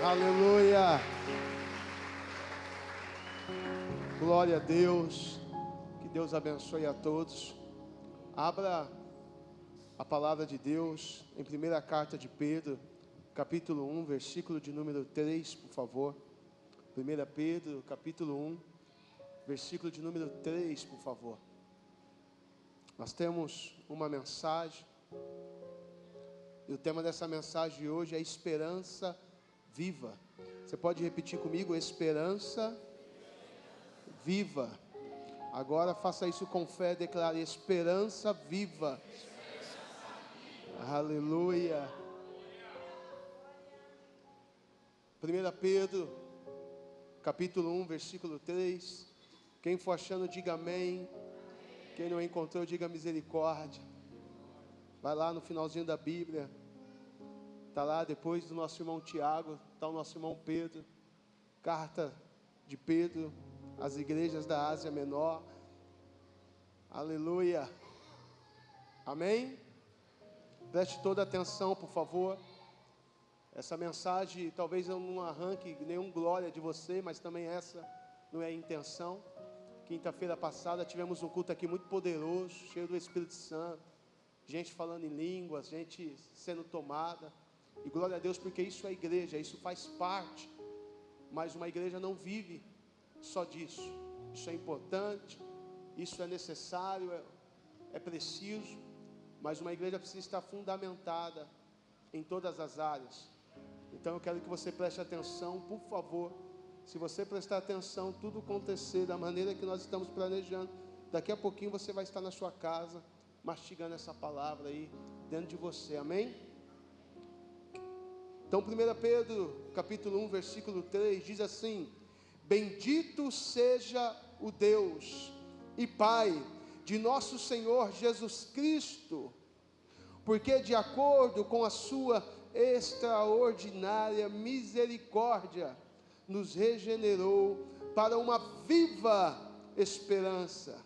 Aleluia. Glória a Deus. Que Deus abençoe a todos. Abra a palavra de Deus em primeira carta de Pedro, capítulo 1, versículo de número 3, por favor. 1 Pedro, capítulo 1, versículo de número 3, por favor. Nós temos uma mensagem, e o tema dessa mensagem de hoje é esperança viva. Você pode repetir comigo? Esperança viva. Agora faça isso com fé, declare: esperança viva. Aleluia. 1 Pedro, capítulo 1, versículo 3. Quem for achando, diga amém. Quem não encontrou, diga misericórdia. Vai lá no finalzinho da Bíblia. Está lá, depois do nosso irmão Tiago, está o nosso irmão Pedro. Carta de Pedro às igrejas da Ásia Menor. Aleluia. Amém? Preste toda atenção, por favor. Essa mensagem, talvez eu não arranque nenhum glória de você, mas também essa não é a intenção. Quinta-feira passada tivemos um culto aqui muito poderoso, cheio do Espírito Santo. Gente falando em línguas, gente sendo tomada. E glória a Deus, porque isso é igreja, isso faz parte. Mas uma igreja não vive só disso. Isso é importante, isso é necessário, é preciso. Mas uma igreja precisa estar fundamentada em todas as áreas. Então eu quero que você preste atenção, por favor. Se você prestar atenção, tudo acontecer da maneira que nós estamos planejando. Daqui a pouquinho você vai estar na sua casa, mastigando essa palavra aí dentro de você, amém? Então 1 Pedro, capítulo 1, versículo 3, diz assim: bendito seja o Deus e Pai de nosso Senhor Jesus Cristo, porque de acordo com a sua extraordinária misericórdia, nos regenerou para uma viva esperança,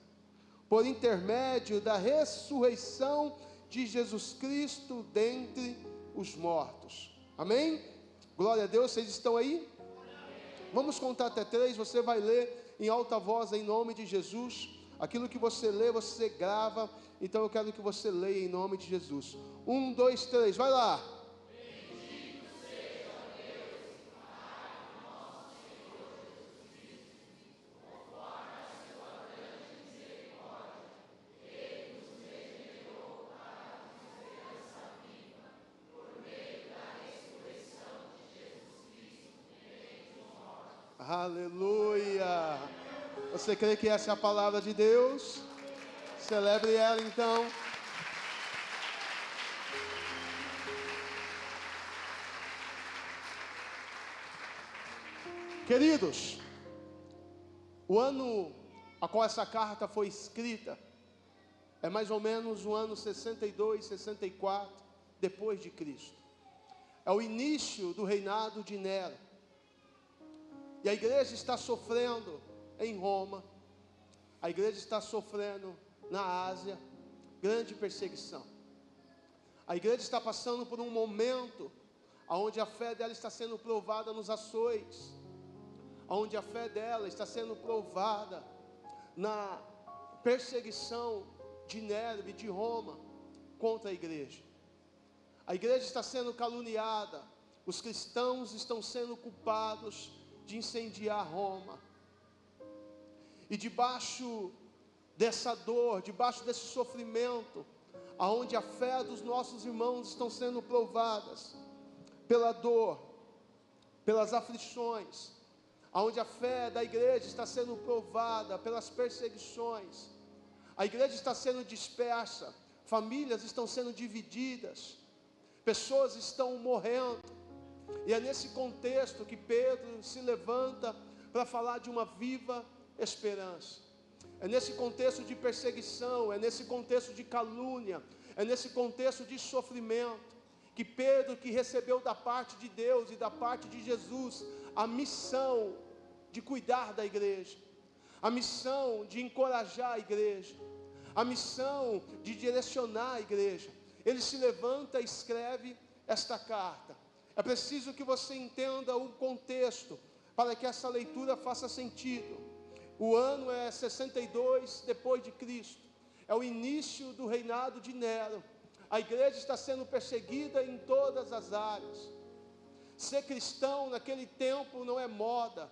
por intermédio da ressurreição de Jesus Cristo dentre os mortos. Amém? Glória a Deus, vocês estão aí? Vamos contar até 3, você vai ler em alta voz em nome de Jesus. Aquilo que você lê, você grava. Então eu quero que você leia em nome de Jesus. 1, 2, 3, vai lá. Aleluia. Você crê que essa é a palavra de Deus? Celebre ela então. Queridos, o ano a qual essa carta foi escrita é mais ou menos o ano 62, 64 depois de Cristo. É o início do reinado de Nero. E a igreja está sofrendo em Roma, a igreja está sofrendo na Ásia, grande perseguição. A igreja está passando por um momento onde a fé dela está sendo provada nos açoites, onde a fé dela está sendo provada na perseguição de Nero e de Roma contra a igreja. A igreja está sendo caluniada, os cristãos estão sendo culpados de incendiar Roma. E debaixo dessa dor, debaixo desse sofrimento, aonde a fé dos nossos irmãos estão sendo provadas pela dor, pelas aflições, aonde a fé da igreja está sendo provada pelas perseguições, a igreja está sendo dispersa, famílias estão sendo divididas, pessoas estão morrendo. E é nesse contexto que Pedro se levanta para falar de uma viva esperança. É nesse contexto de perseguição, é nesse contexto de calúnia, é nesse contexto de sofrimento, que Pedro, que recebeu da parte de Deus e da parte de Jesus a missão de cuidar da igreja, a missão de encorajar a igreja, a missão de direcionar a igreja, ele se levanta e escreve esta carta. É preciso que você entenda o contexto, para que essa leitura faça sentido. O ano é 62 depois de Cristo. É o início do reinado de Nero. A igreja está sendo perseguida em todas as áreas. Ser cristão naquele tempo não é moda.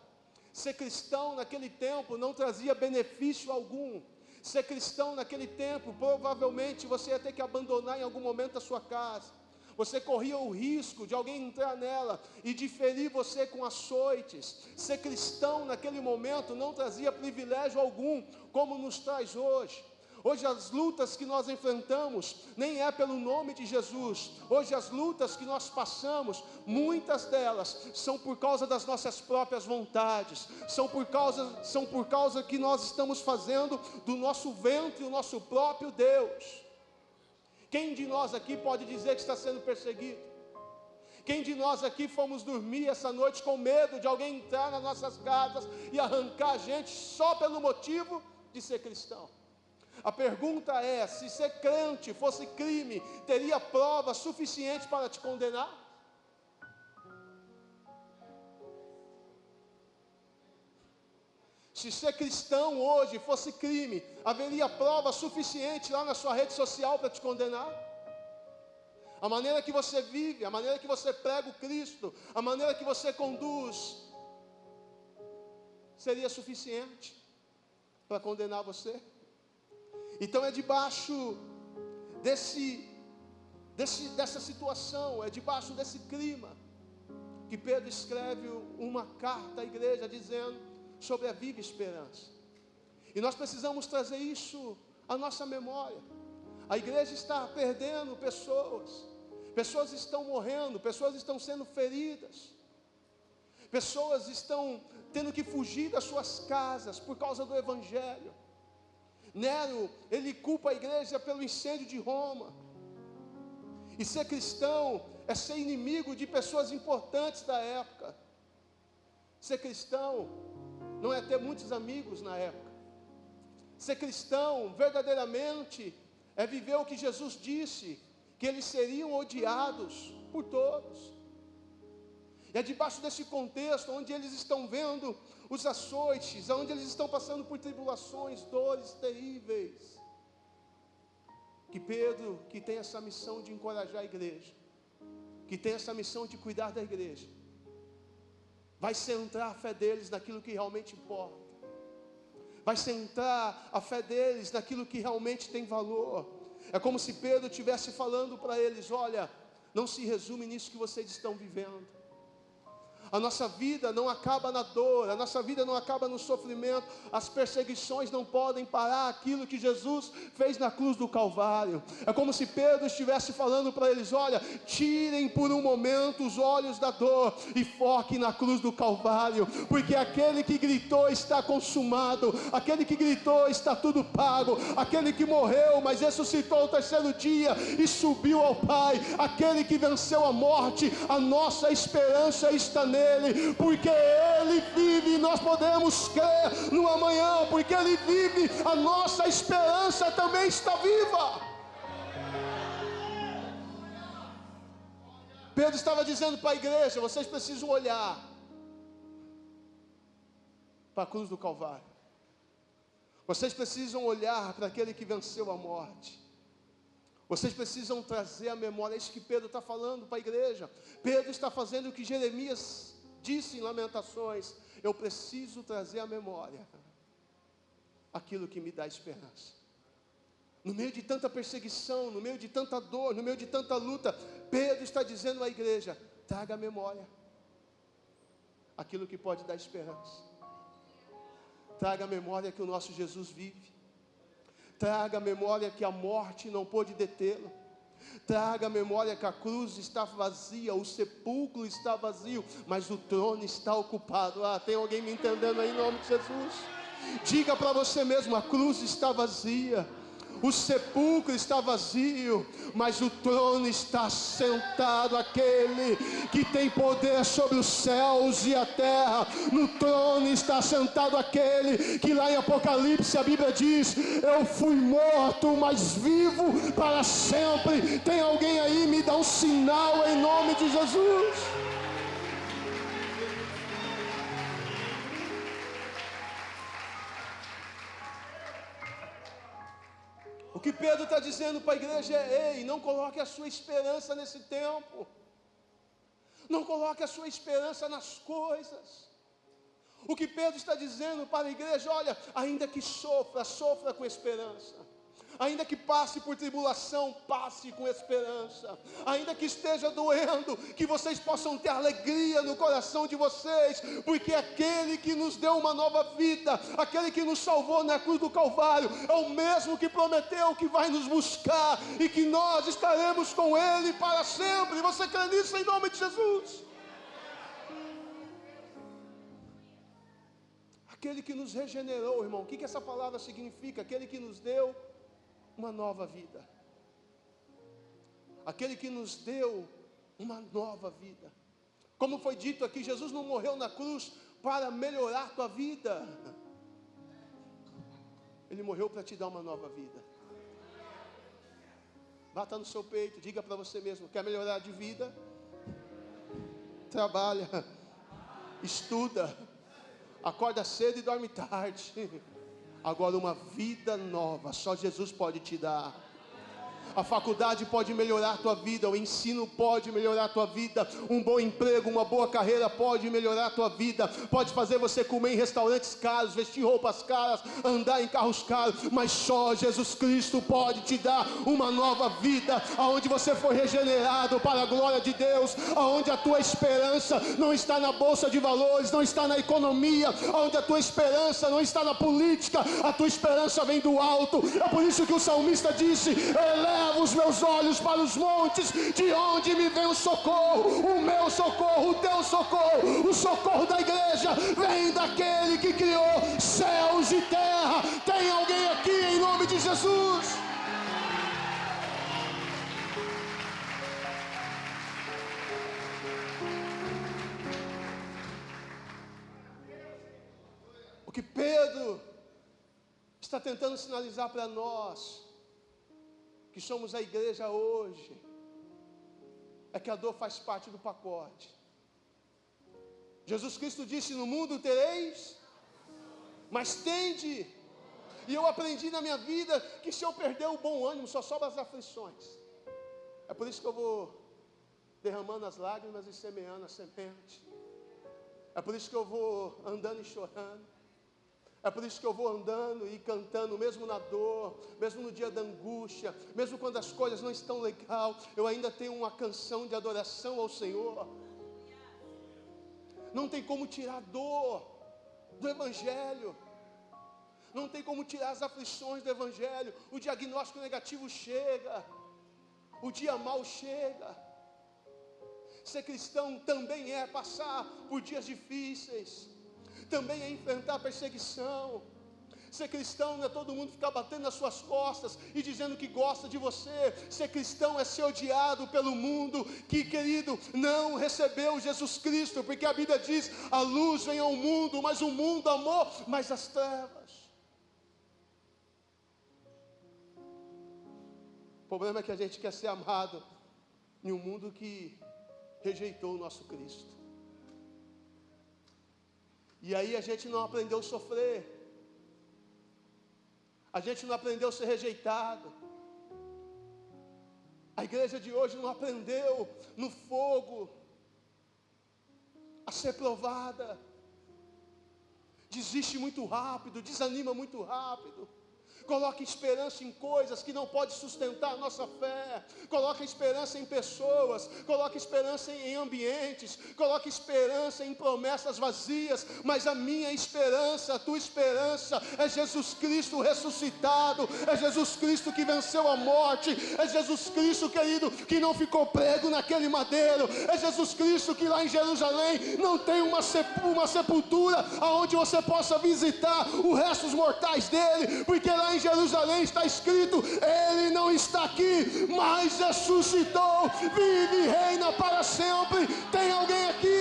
Ser cristão naquele tempo não trazia benefício algum. Ser cristão naquele tempo, provavelmente você ia ter que abandonar em algum momento a sua casa. Você corria o risco de alguém entrar nela e de ferir você com açoites. Ser cristão naquele momento não trazia privilégio algum, como nos traz hoje. Hoje as lutas que nós enfrentamos nem é pelo nome de Jesus. Hoje as lutas que nós passamos, muitas delas são por causa das nossas próprias vontades. São por causa que nós estamos fazendo do nosso ventre o nosso próprio Deus. Quem de nós aqui pode dizer que está sendo perseguido? Quem de nós aqui fomos dormir essa noite com medo de alguém entrar nas nossas casas e arrancar a gente só pelo motivo de ser cristão? A pergunta é, se ser crente fosse crime, teria prova suficiente para te condenar? Se ser cristão hoje fosse crime, haveria prova suficiente lá na sua rede social para te condenar? A maneira que você vive, a maneira que você prega o Cristo, a maneira que você conduz, seria suficiente para condenar você? Então é debaixo dessa situação, é debaixo desse clima, que Pedro escreve uma carta à igreja dizendo sobre a viva esperança. E nós precisamos trazer isso à nossa memória. A igreja está perdendo pessoas estão morrendo, pessoas estão sendo feridas, pessoas estão tendo que fugir das suas casas por causa do Evangelho. Nero, ele culpa a igreja pelo incêndio de Roma. E ser cristão é ser inimigo de pessoas importantes da época. Ser cristão não é ter muitos amigos na época. Ser cristão, verdadeiramente, é viver o que Jesus disse, que eles seriam odiados por todos. E é debaixo desse contexto, onde eles estão vendo os açoites, onde eles estão passando por tribulações, dores terríveis, que Pedro, que tem essa missão de encorajar a igreja, que tem essa missão de cuidar da igreja, vai centrar a fé deles naquilo que realmente importa, vai centrar a fé deles naquilo que realmente tem valor. É como se Pedro estivesse falando para eles: olha, não se resume nisso que vocês estão vivendo. A nossa vida não acaba na dor, a nossa vida não acaba no sofrimento, as perseguições não podem parar aquilo que Jesus fez na cruz do Calvário. É como se Pedro estivesse falando para eles: olha, tirem por um momento os olhos da dor e foquem na cruz do Calvário, porque aquele que gritou está consumado, aquele que gritou está tudo pago, aquele que morreu, mas ressuscitou ao terceiro dia e subiu ao Pai, aquele que venceu a morte, a nossa esperança está nele. Porque Ele vive, nós podemos crer no amanhã, porque Ele vive, a nossa esperança também está viva. Pedro estava dizendo para a igreja: vocês precisam olhar para a cruz do Calvário, vocês precisam olhar para aquele que venceu a morte. Vocês precisam trazer a memória. É isso que Pedro está falando para a igreja. Pedro está fazendo o que Jeremias disse em Lamentações: eu preciso trazer à memória aquilo que me dá esperança. No meio de tanta perseguição, no meio de tanta dor, no meio de tanta luta, Pedro está dizendo à igreja: traga à memória aquilo que pode dar esperança. Traga à memória que o nosso Jesus vive. Traga à memória que a morte não pôde detê-lo. Traga a memória que a cruz está vazia, o sepulcro está vazio, mas o trono está ocupado. Tem alguém me entendendo aí em nome de Jesus? Diga para você mesmo: a cruz está vazia, O sepulcro está vazio, mas o trono está sentado aquele que tem poder sobre os céus e a terra. No trono está sentado aquele que lá em Apocalipse a Bíblia diz: eu fui morto, mas vivo para sempre. Tem alguém aí? Me dá um sinal em nome de Jesus. O que Pedro está dizendo para a igreja é: ei, não coloque a sua esperança nesse tempo. Não coloque a sua esperança nas coisas. O que Pedro está dizendo para a igreja: olha, ainda que sofra, sofra com esperança. Ainda que passe por tribulação, passe com esperança. Ainda que esteja doendo, que vocês possam ter alegria no coração de vocês, porque aquele que nos deu uma nova vida, aquele que nos salvou na cruz do Calvário, é o mesmo que prometeu que vai nos buscar e que nós estaremos com Ele para sempre. Você crê nisso em nome de Jesus? Aquele que nos regenerou, irmão. O que essa palavra significa? Aquele que nos deu uma nova vida. Aquele que nos deu uma nova vida. Como foi dito aqui, Jesus não morreu na cruz para melhorar a tua vida. Ele morreu para te dar uma nova vida. Bata no seu peito, diga para você mesmo: quer melhorar de vida? Trabalha, estuda, acorda cedo e dorme tarde. Agora uma vida nova, só Jesus pode te dar. A faculdade pode melhorar a tua vida, o ensino pode melhorar a tua vida, um bom emprego, uma boa carreira pode melhorar a tua vida, pode fazer você comer em restaurantes caros, vestir roupas caras, andar em carros caros, mas só Jesus Cristo pode te dar uma nova vida, aonde você foi regenerado para a glória de Deus, aonde a tua esperança não está na bolsa de valores, não está na economia, aonde a tua esperança não está na política, a tua esperança vem do alto. É por isso que o salmista disse: eleva os meus olhos para os montes, de onde me vem o socorro? O meu socorro, o teu socorro, o socorro da igreja vem daquele que criou céus e terra. Tem alguém aqui em nome de Jesus? O que Pedro está tentando sinalizar para nós, que somos a igreja hoje, é que a dor faz parte do pacote. Jesus Cristo disse: no mundo tereis, mas tende. E eu aprendi na minha vida que se eu perder o bom ânimo, só sobram as aflições. É por isso que eu vou derramando as lágrimas e semeando a semente. É por isso que eu vou andando e chorando. É por isso que eu vou andando e cantando, mesmo na dor, mesmo no dia da angústia, mesmo quando as coisas não estão legal, eu ainda tenho uma canção de adoração ao Senhor. Não tem como tirar a dor do Evangelho, não tem como tirar as aflições do Evangelho. O diagnóstico negativo chega, o dia mau chega. Ser cristão também é passar por dias difíceis, também é enfrentar perseguição. Ser cristão não é todo mundo ficar batendo nas suas costas e dizendo que gosta de você. Ser cristão é ser odiado pelo mundo que, querido, não recebeu Jesus Cristo, porque a Bíblia diz: a luz vem ao mundo, mas o mundo amou mais as trevas. O problema é que a gente quer ser amado em um mundo que rejeitou o nosso Cristo. E aí a gente não aprendeu a sofrer, a gente não aprendeu a ser rejeitado. A igreja de hoje não aprendeu no fogo a ser provada. Desiste muito rápido, desanima muito rápido. Coloque esperança em coisas que não podem sustentar a nossa fé. Coloque esperança em pessoas. Coloque esperança em ambientes. Coloque esperança em promessas vazias. Mas a minha esperança, a tua esperança é Jesus Cristo ressuscitado. É Jesus Cristo que venceu a morte. É Jesus Cristo, querido, que não ficou prego naquele madeiro. É Jesus Cristo que lá em Jerusalém não tem uma sepultura aonde você possa visitar os restos mortais dele. Porque lá lá em Jerusalém está escrito: Ele não está aqui, mas ressuscitou, vive e reina para sempre. Tem alguém aqui?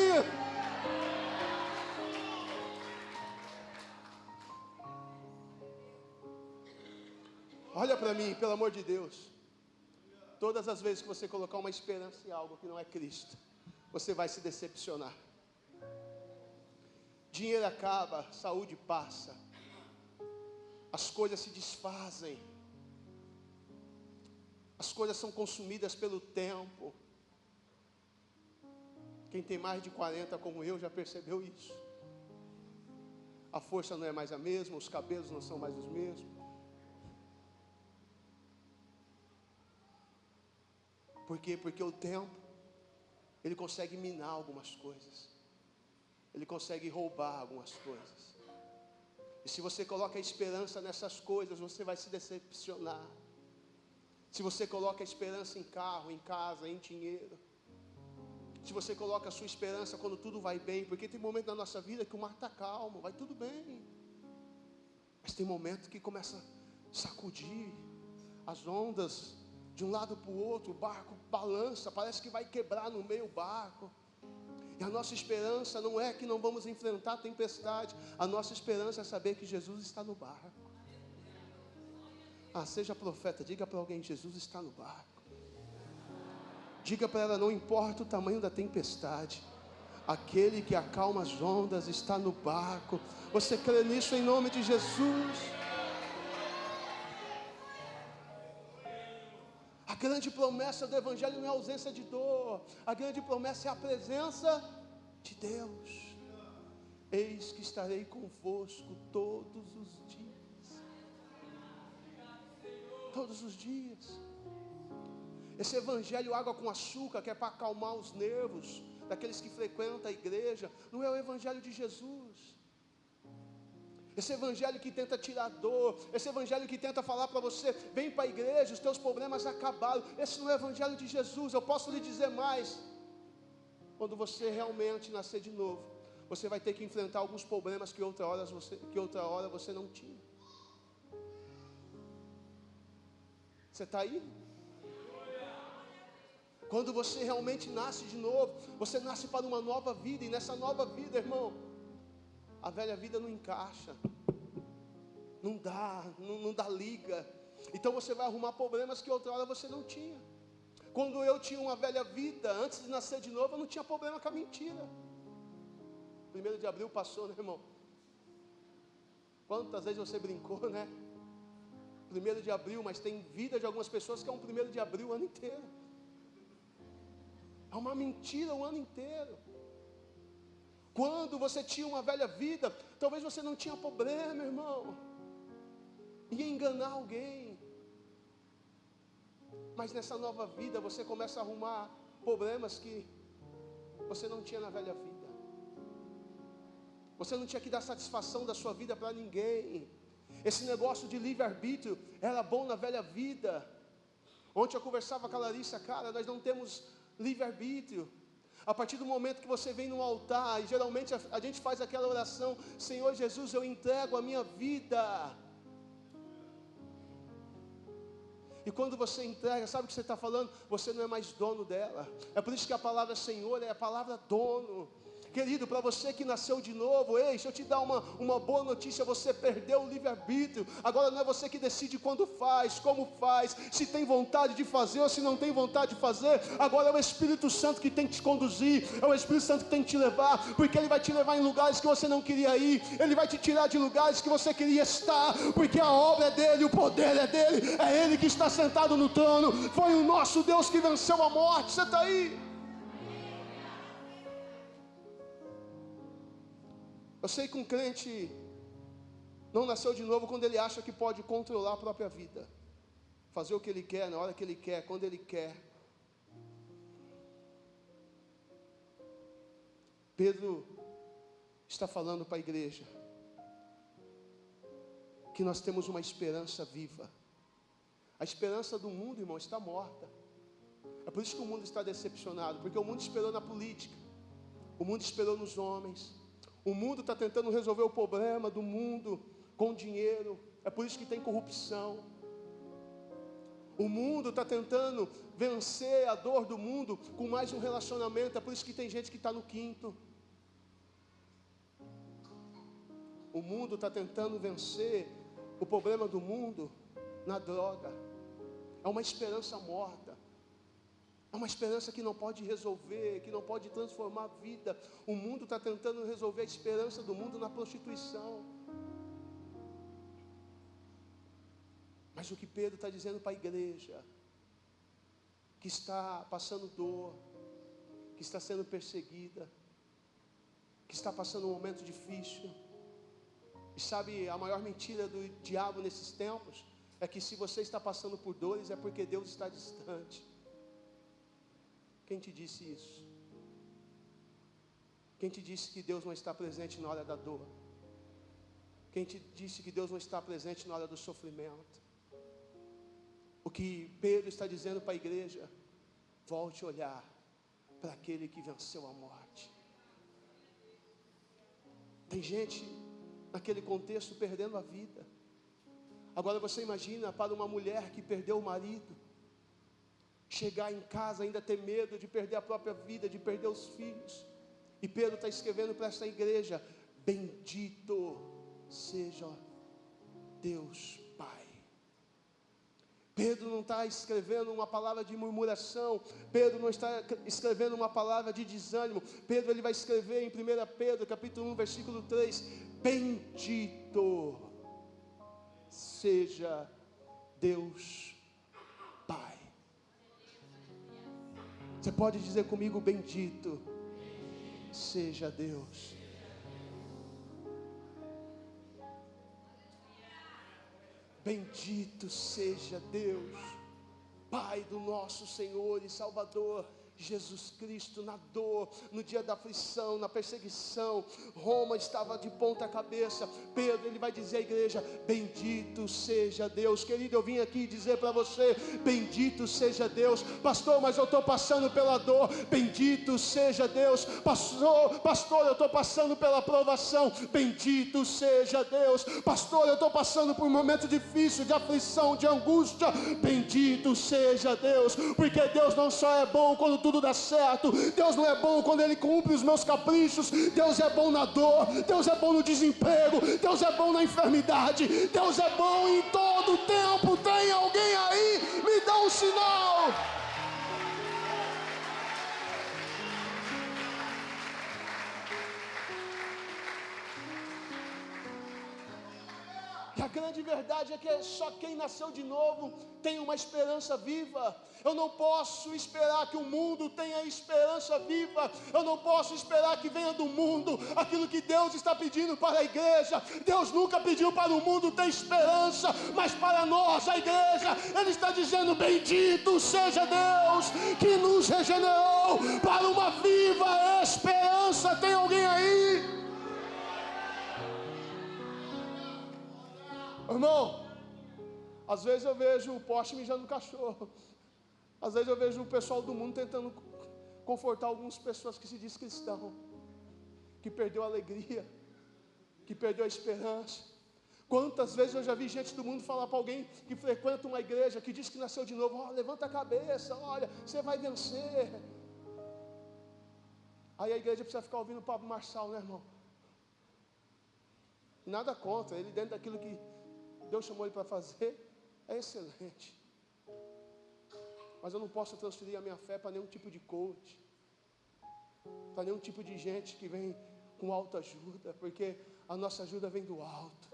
Olha para mim, pelo amor de Deus. Todas as vezes que você colocar uma esperança em algo que não é Cristo, você vai se decepcionar. Dinheiro acaba, saúde passa, as coisas se desfazem, as coisas são consumidas pelo tempo. Quem tem mais de 40 como eu já percebeu isso. A força não é mais a mesma, os cabelos não são mais os mesmos. Por quê? Porque o tempo, ele consegue minar algumas coisas. Ele consegue roubar algumas coisas. E se você coloca a esperança nessas coisas, você vai se decepcionar. Se você coloca a esperança em carro, em casa, em dinheiro. Se você coloca a sua esperança quando tudo vai bem. Porque tem momentos na nossa vida que o mar está calmo, vai tudo bem. Mas tem momentos que começa a sacudir as ondas de um lado para o outro, o barco balança, parece que vai quebrar no meio o barco. E a nossa esperança não é que não vamos enfrentar a tempestade. A nossa esperança é saber que Jesus está no barco. Seja profeta, diga para alguém: Jesus está no barco. Diga para ela: não importa o tamanho da tempestade, aquele que acalma as ondas está no barco. Você crê nisso em nome de Jesus? A grande promessa do Evangelho não é a ausência de dor. A grande promessa é a presença de Deus. Eis que estarei convosco todos os dias. Todos os dias. Esse Evangelho água com açúcar, que é para acalmar os nervos daqueles que frequentam a igreja, não é o Evangelho de Jesus. Esse Evangelho que tenta tirar dor, esse Evangelho que tenta falar para você: vem para a igreja, os teus problemas acabaram. Esse não é o Evangelho de Jesus. Eu posso lhe dizer mais: quando você realmente nascer de novo, você vai ter que enfrentar alguns problemas que outra hora você não tinha. Você está aí? Quando você realmente nasce de novo, você nasce para uma nova vida. E nessa nova vida, irmão, a velha vida não encaixa, não dá liga. Então você vai arrumar problemas que outra hora você não tinha. Quando eu tinha uma velha vida, antes de nascer de novo, eu não tinha problema com a mentira. 1º de abril passou, né, irmão? Quantas vezes você brincou, né? 1º de abril, mas tem vida de algumas pessoas que é um 1º de abril o ano inteiro. É uma mentira o ano inteiro. Quando você tinha uma velha vida, talvez você não tinha problema, irmão, em enganar alguém. Mas nessa nova vida você começa a arrumar problemas que você não tinha na velha vida. Você não tinha que dar satisfação da sua vida para ninguém. Esse negócio de livre-arbítrio era bom na velha vida. Ontem eu conversava com a Larissa: cara, nós não temos livre-arbítrio. A partir do momento que você vem no altar, e geralmente a gente faz aquela oração: Senhor Jesus, eu entrego a minha vida. E quando você entrega, sabe o que você está falando? Você não é mais dono dela. É por isso que a palavra Senhor é a palavra dono. Querido, para você que nasceu de novo, ei, deixa eu te dar uma boa notícia: você perdeu o livre-arbítrio. Agora não é você que decide quando faz, como faz, se tem vontade de fazer ou se não tem vontade de fazer. Agora é o Espírito Santo que tem que te conduzir, é o Espírito Santo que tem que te levar, porque Ele vai te levar em lugares que você não queria ir, Ele vai te tirar de lugares que você queria estar, porque a obra é dEle, o poder é dEle, é Ele que está sentado no trono. Foi o nosso Deus que venceu a morte. Você está aí? Eu sei que um crente não nasceu de novo quando ele acha que pode controlar a própria vida, fazer o que ele quer, na hora que ele quer, quando ele quer. Pedro está falando para a igreja que nós temos uma esperança viva. A esperança do mundo, irmão, está morta. É por isso que o mundo está decepcionado, porque o mundo esperou na política, o mundo esperou nos homens. O mundo está tentando resolver o problema do mundo com dinheiro. É por isso que tem corrupção. O mundo está tentando vencer a dor do mundo com mais um relacionamento. É por isso que tem gente que está no quinto. O mundo está tentando vencer o problema do mundo na droga. É uma esperança morta. É uma esperança que não pode resolver, que não pode transformar a vida. O mundo está tentando resolver a esperança do mundo na prostituição. Mas o que Pedro está dizendo para a igreja, que está passando dor, que está sendo perseguida, que está passando um momento difícil. E sabe, a maior mentira do diabo nesses tempos é que se você está passando por dores é porque Deus está distante. Quem te disse isso? Quem te disse que Deus não está presente na hora da dor? Quem te disse que Deus não está presente na hora do sofrimento? O que Pedro está dizendo para a igreja: volte a olhar para aquele que venceu a morte. Tem gente naquele contexto perdendo a vida. Agora você imagina para uma mulher que perdeu o marido, chegar em casa ainda ter medo de perder a própria vida, de perder os filhos. E Pedro está escrevendo para essa igreja: bendito seja Deus Pai. Pedro não está escrevendo uma palavra de murmuração. Pedro não está escrevendo uma palavra de desânimo. Pedro ele vai escrever em 1 Pedro capítulo 1 versículo 3: bendito seja Deus Pai. Você pode dizer comigo: bendito seja Deus. Bendito seja Deus, Pai do nosso Senhor e Salvador Jesus Cristo. Na dor, no dia da aflição, na perseguição, Roma estava de ponta cabeça. Pedro, ele vai dizer à igreja: bendito seja Deus. Querido, eu vim aqui dizer para você: bendito seja Deus. Pastor, mas eu estou passando pela dor. Bendito seja Deus. Pastor, eu estou passando pela provação. Bendito seja Deus. Pastor, eu estou passando por um momento difícil, de aflição, de angústia. Bendito seja Deus, porque Deus não só é bom quando tudo dá certo. Deus não é bom quando Ele cumpre os meus caprichos. Deus é bom na dor. Deus é bom no desemprego. Deus é bom na enfermidade. Deus é bom em todo tempo. Tem alguém aí? Me dá um sinal. E a grande verdade é que só quem nasceu de novo tem uma esperança viva. Eu não posso esperar que o mundo tenha esperança viva. Eu não posso esperar que venha do mundo aquilo que Deus está pedindo para a igreja. Deus nunca pediu para o mundo ter esperança, mas para nós, a igreja, Ele está dizendo: bendito seja Deus que nos regenerou para uma viva esperança. Tem alguém aí? Irmão, às vezes eu vejo o poste mijando no cachorro. Às vezes eu vejo o pessoal do mundo tentando confortar algumas pessoas que se diz cristão, que perdeu a alegria, que perdeu a esperança. Quantas vezes eu já vi gente do mundo falar para alguém que frequenta uma igreja, que diz que nasceu de novo: oh, levanta a cabeça, olha, você vai vencer. Aí a igreja precisa ficar ouvindo o Pablo Marçal, né, irmão? Nada contra, ele dentro daquilo que Deus chamou ele para fazer, é excelente. Mas eu não posso transferir a minha fé para nenhum tipo de coach, para nenhum tipo de gente que vem com autoajuda, porque a nossa ajuda vem do alto.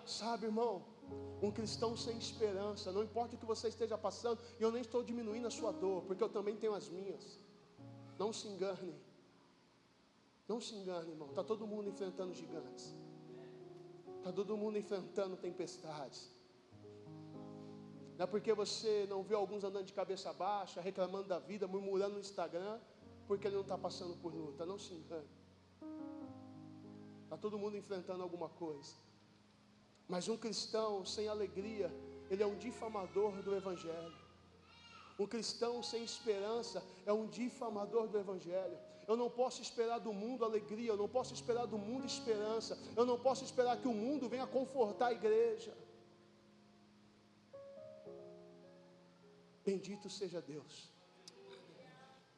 Sabe, irmão, um cristão sem esperança, não importa o que você esteja passando, e eu nem estou diminuindo a sua dor, porque eu também tenho as minhas. Não se engane. Não se engane, irmão. Está todo mundo enfrentando gigantes. Está todo mundo enfrentando tempestades. Não é porque você não vê alguns andando de cabeça baixa, reclamando da vida, murmurando no Instagram, porque ele não está passando por luta. Não se engane. Está todo mundo enfrentando alguma coisa. Mas um cristão sem alegria, ele é um difamador do Evangelho. Um cristão sem esperança é um difamador do Evangelho. Eu não posso esperar do mundo alegria, eu não posso esperar do mundo esperança, eu não posso esperar que o mundo venha confortar a igreja. Bendito seja Deus,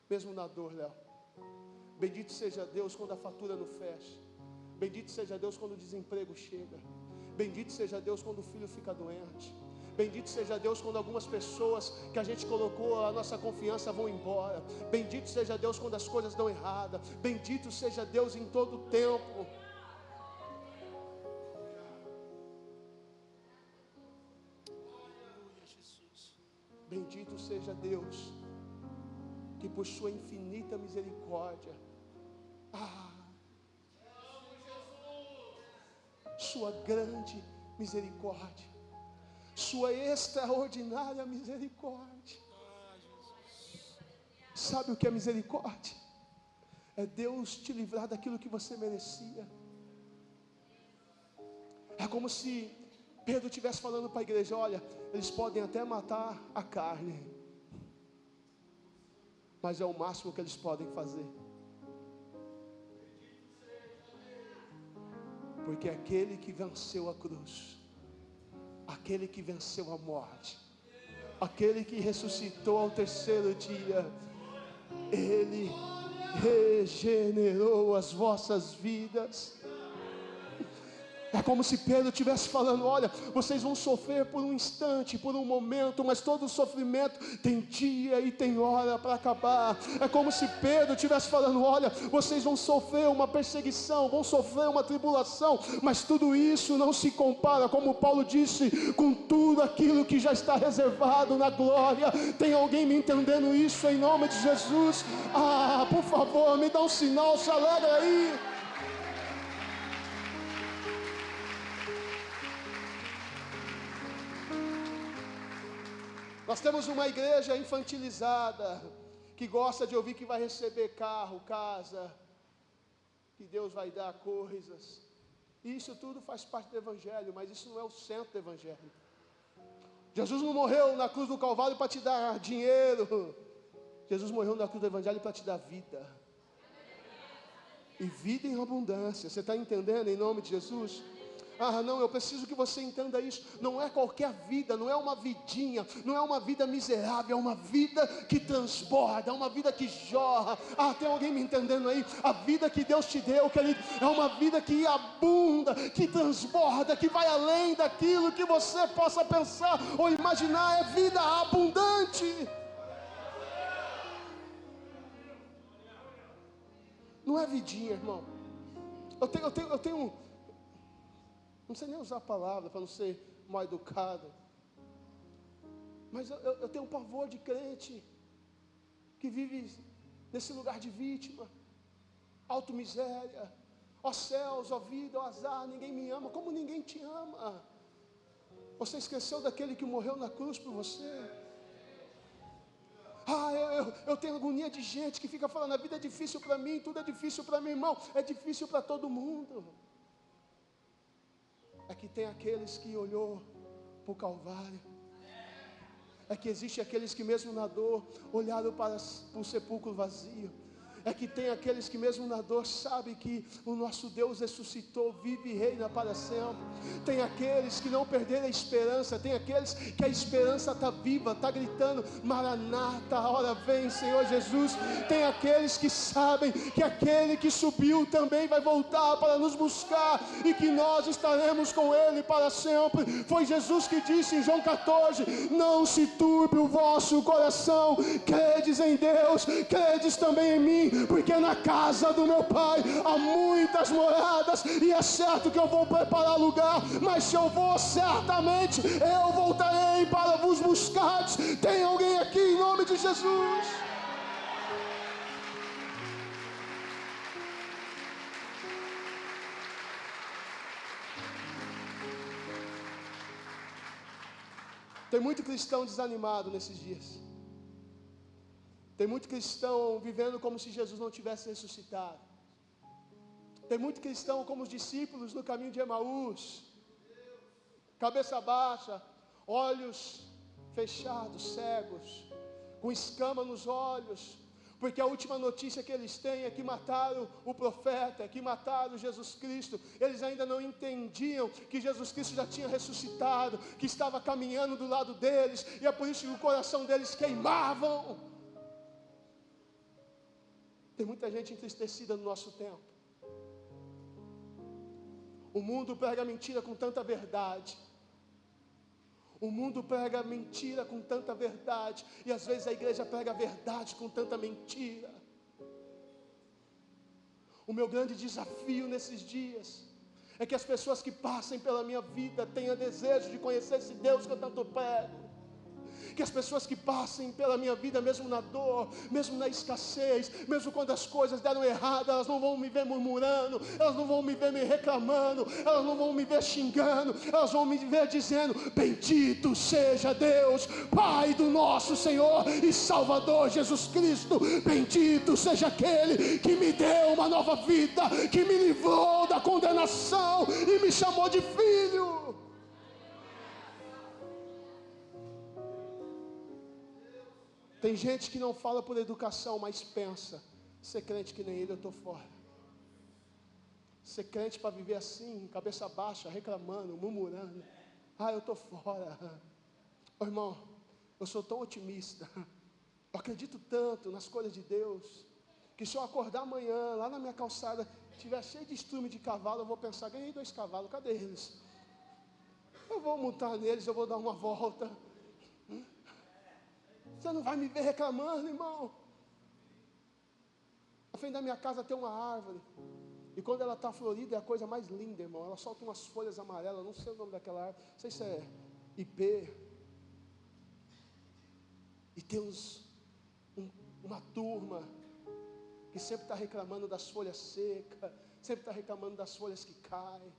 mesmo na dor, Léo. Bendito seja Deus quando a fatura não fecha. Bendito seja Deus quando o desemprego chega. Bendito seja Deus quando o filho fica doente. Bendito seja Deus quando algumas pessoas que a gente colocou a nossa confiança vão embora. Bendito seja Deus quando as coisas dão errada. Bendito seja Deus em todo o tempo. Bendito seja Deus, que por sua infinita misericórdia, sua grande misericórdia, sua extraordinária misericórdia. Sabe o que é misericórdia? É Deus te livrar daquilo que você merecia. É como se Pedro estivesse falando para a igreja: olha, eles podem até matar a carne, mas é o máximo que eles podem fazer. Porque aquele que venceu a cruz, aquele que venceu a morte, aquele que ressuscitou ao terceiro dia, Ele regenerou as vossas vidas. É como se Pedro estivesse falando: olha, vocês vão sofrer por um instante, por um momento, mas todo sofrimento tem dia e tem hora para acabar. É como se Pedro estivesse falando: olha, vocês vão sofrer uma perseguição, vão sofrer uma tribulação, mas tudo isso não se compara, como Paulo disse, com tudo aquilo que já está reservado na glória. Tem alguém me entendendo isso em nome de Jesus? Por favor, me dá um sinal, se alegra aí. Nós temos uma igreja infantilizada, que gosta de ouvir que vai receber carro, casa, que Deus vai dar coisas. Isso tudo faz parte do Evangelho, mas isso não é o centro do Evangelho. Jesus não morreu na cruz do Calvário para te dar dinheiro. Jesus morreu na cruz do Evangelho para te dar vida. E vida em abundância. Você está entendendo em nome de Jesus? Não, eu preciso que você entenda isso. Não é qualquer vida, não é uma vidinha, não é uma vida miserável, é uma vida que transborda, é uma vida que jorra. Tem alguém me entendendo aí? A vida que Deus te deu, querido, é uma vida que abunda, que transborda, que vai além daquilo que você possa pensar ou imaginar. É vida abundante. Não é vidinha, irmão. Eu tenho não sei nem usar a palavra para não ser mal educado, mas eu tenho um pavor de crente que vive nesse lugar de vítima, auto-miséria. Ó céus, ó vida, ó azar, ninguém me ama. Como ninguém te ama? Você esqueceu daquele que morreu na cruz por você? Eu tenho agonia de gente que fica falando: a vida é difícil para mim, tudo é difícil para mim. Irmão, é difícil para todo mundo. É que tem aqueles que olhou para o Calvário. É que existe aqueles que mesmo na dor olharam para o sepulcro vazio. É que tem aqueles que mesmo na dor sabem que o nosso Deus ressuscitou, vive e reina para sempre. Tem aqueles que não perderam a esperança. Tem aqueles que a esperança está viva, está gritando: Maranata, a hora vem, Senhor Jesus. Tem aqueles que sabem que aquele que subiu também vai voltar para nos buscar, e que nós estaremos com Ele para sempre. Foi Jesus que disse em João 14: não se turbe o vosso coração, credes em Deus, credes também em mim, porque na casa do meu Pai há muitas moradas, e é certo que eu vou preparar lugar, mas se eu vou, certamente eu voltarei para vos buscar. Tem alguém aqui em nome de Jesus? Tem muito cristão desanimado nesses dias. Tem muito cristão vivendo como se Jesus não tivesse ressuscitado. Tem muito cristão como os discípulos no caminho de Emaús, cabeça baixa, olhos fechados, cegos, com escama nos olhos, Porque a última notícia que eles têm é que mataram o profeta, que mataram Jesus Cristo. Eles ainda não entendiam que Jesus Cristo já tinha ressuscitado, que estava caminhando do lado deles, e é por isso que o coração deles queimavam. Tem muita gente entristecida no nosso tempo. O mundo prega mentira com tanta verdade. O mundo prega mentira com tanta verdade, e às vezes a igreja prega verdade com tanta mentira. O meu grande desafio nesses dias é que as pessoas que passem pela minha vida tenham desejo de conhecer esse Deus que eu tanto prego. Que as pessoas que passem pela minha vida, mesmo na dor, mesmo na escassez, mesmo quando as coisas deram errado, elas não vão me ver murmurando, elas não vão me ver me reclamando, elas não vão me ver xingando, elas vão me ver dizendo: bendito seja Deus, Pai do nosso Senhor e Salvador Jesus Cristo, bendito seja aquele que me deu uma nova vida, que me livrou da condenação e me chamou de filho. Tem gente que não fala por educação, mas pensa: ser crente que nem ele, eu estou fora. Ser crente para viver assim, cabeça baixa, reclamando, murmurando, eu estou fora. Oh, irmão, eu sou tão otimista, eu acredito tanto nas coisas de Deus, que se eu acordar amanhã, lá na minha calçada, estiver cheio de estrume de cavalo, eu vou pensar: ganhei 2 cavalos, cadê eles? Eu vou montar neles, eu vou dar uma volta. Você não vai me ver reclamando, irmão. Na frente da minha casa tem uma árvore, e quando ela está florida é a coisa mais linda, irmão. Ela solta umas folhas amarelas, não sei o nome daquela árvore, não sei se é ipê. E tem uma turma que sempre está reclamando das folhas secas, sempre está reclamando das folhas que caem,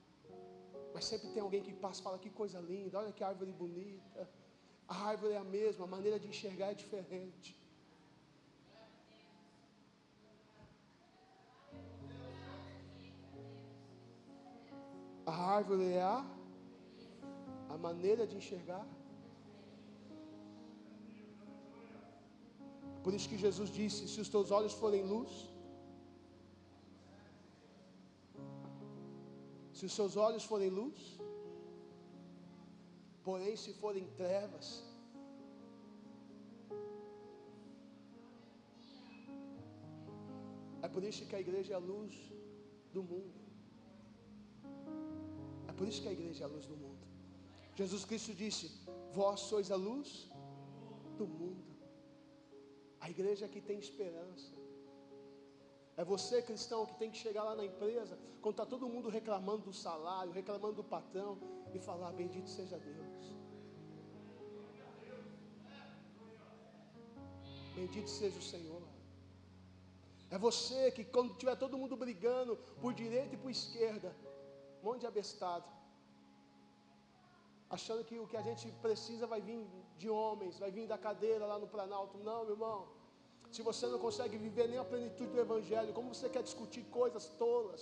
mas sempre tem alguém que passa e fala: que coisa linda, olha que árvore bonita. A árvore é a mesma, a maneira de enxergar é diferente. A árvore é a maneira de enxergar. Por isso que Jesus disse: se os teus olhos forem luz, se os seus olhos forem luz, porém se forem trevas, é por isso que a igreja é a luz do mundo. É por isso que a igreja é a luz do mundo. Jesus Cristo disse: vós sois a luz do mundo. A igreja que tem esperança. É você, cristão, que tem que chegar lá na empresa, quando está todo mundo reclamando do salário, reclamando do patrão, e falar: bendito seja Deus. Bendito seja o Senhor. É você que, quando tiver todo mundo brigando por direita e por esquerda, um monte de abestado, achando que o que a gente precisa vai vir de homens, vai vir da cadeira lá no Planalto. Não, meu irmão. Se você não consegue viver nem a plenitude do Evangelho, como você quer discutir coisas tolas?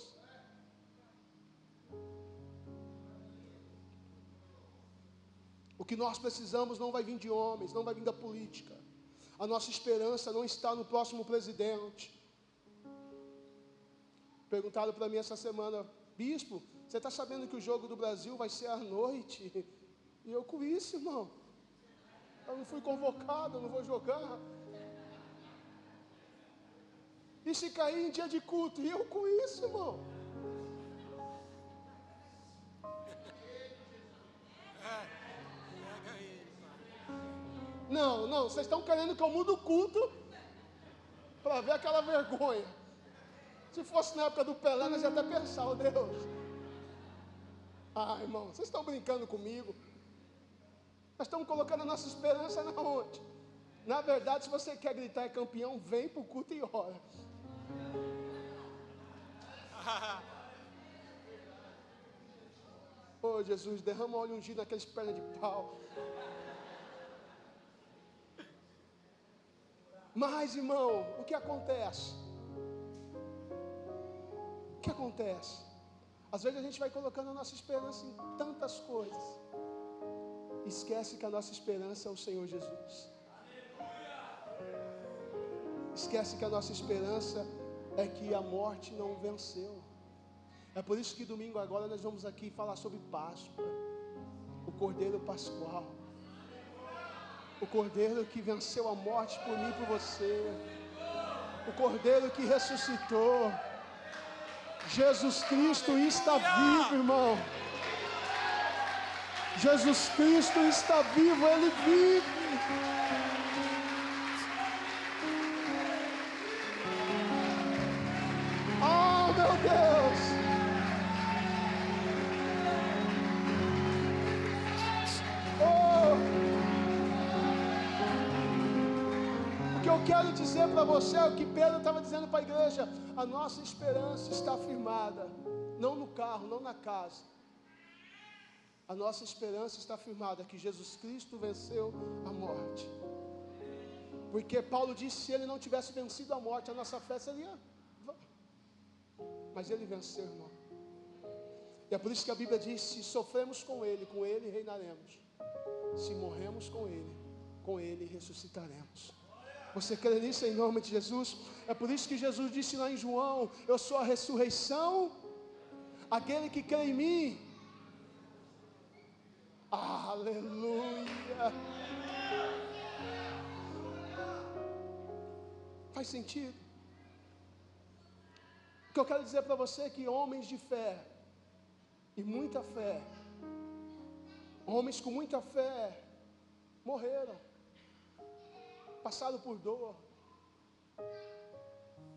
O que nós precisamos não vai vir de homens, não vai vir da política. A nossa esperança não está no próximo presidente. Perguntaram para mim essa semana: bispo, você está sabendo que o jogo do Brasil vai ser à noite? E eu: com isso, irmão, eu não fui convocado, eu não vou jogar. E se cair em dia de culto? E eu: com isso, irmão. Não, vocês estão querendo que eu mude o culto para ver aquela vergonha. Se fosse na época do Pelé, nós ia até pensar: oh Deus. Irmão, vocês estão brincando comigo. Nós estamos colocando a nossa esperança na onde? Na verdade, se você quer gritar é campeão, vem para o culto e ora. Oh Jesus, derrama óleo ungido naqueles pernas de pau. Mas, irmão, o que acontece? O que acontece? Às vezes a gente vai colocando a nossa esperança em tantas coisas, esquece que a nossa esperança é o Senhor Jesus. esquece que a nossa esperança é que a morte não venceu. É por isso que domingo agora nós vamos aqui falar sobre Páscoa, o Cordeiro Pascual, o Cordeiro que venceu a morte por mim e por você, o Cordeiro que ressuscitou. Jesus Cristo está vivo, irmão. Jesus Cristo está vivo, Ele vive. Oh, meu Deus! Oh! O que eu quero dizer para você é o que Pedro estava dizendo para a igreja: a nossa esperança está firmada, não no carro, não na casa. A nossa esperança está firmada que Jesus Cristo venceu a morte. Porque Paulo disse: se ele não tivesse vencido a morte, a nossa fé seria... Mas ele venceu, irmão. E é por isso que a Bíblia diz: se sofremos com ele reinaremos. Se morremos com ele ressuscitaremos. Você crê nisso em nome de Jesus? É por isso que Jesus disse lá em João: eu sou a ressurreição, aquele que crê em mim. Aleluia. Faz sentido? O que eu quero dizer para você é que homens de fé, e muita fé, homens com muita fé, morreram, passaram por dor,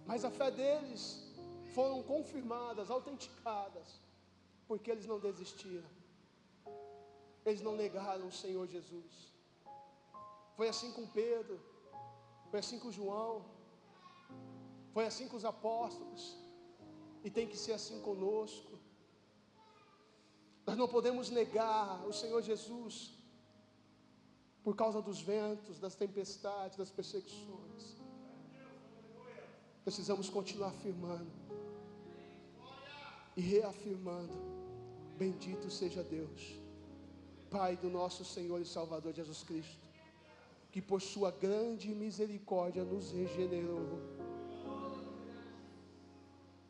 mas a fé deles foram confirmadas, autenticadas, porque eles não desistiram, eles não negaram o Senhor Jesus. Foi assim com Pedro, foi assim com João, foi assim com os apóstolos, e tem que ser assim conosco. Nós não podemos negar o Senhor Jesus por causa dos ventos, das tempestades, das perseguições. Precisamos continuar afirmando e reafirmando: bendito seja Deus, Pai do nosso Senhor e Salvador Jesus Cristo, que por sua grande misericórdia nos regenerou.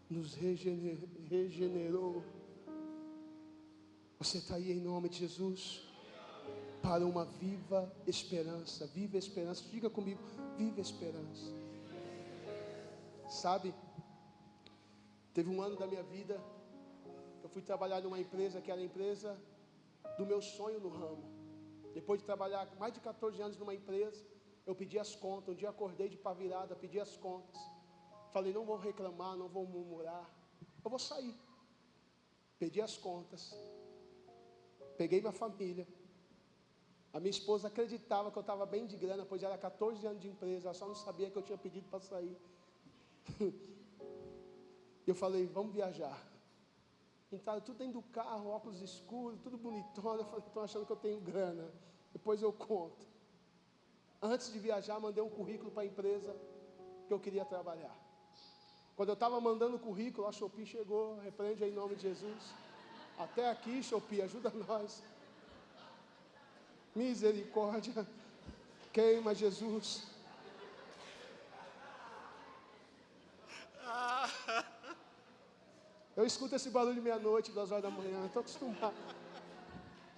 Nos regenerou. Você está aí em nome de Jesus para uma viva esperança. Viva esperança. Diga comigo: viva esperança. Sabe, teve um ano da minha vida, eu fui trabalhar numa empresa que era a empresa do meu sonho no ramo. Depois de trabalhar mais de 14 anos numa empresa, eu pedi as contas. Um dia acordei de pá virada, pedi as contas. Falei: não vou reclamar, não vou murmurar, eu vou sair. Pedi as contas, peguei minha família. A minha esposa acreditava que eu estava bem de grana, pois era 14 anos de empresa, ela só não sabia que eu tinha pedido para sair. Eu falei: vamos viajar. Entraram tudo dentro do carro, óculos escuros, tudo bonitona. Eu falei: estão achando que eu tenho grana, depois eu conto. Antes de viajar, mandei um currículo para a empresa que eu queria trabalhar. Quando eu estava mandando o currículo, a Shopee chegou: repreende aí em nome de Jesus. Até aqui, Shopee, ajuda nós. Misericórdia, queima Jesus. Eu escuto esse barulho meia-noite, 2 horas da manhã, estou acostumado.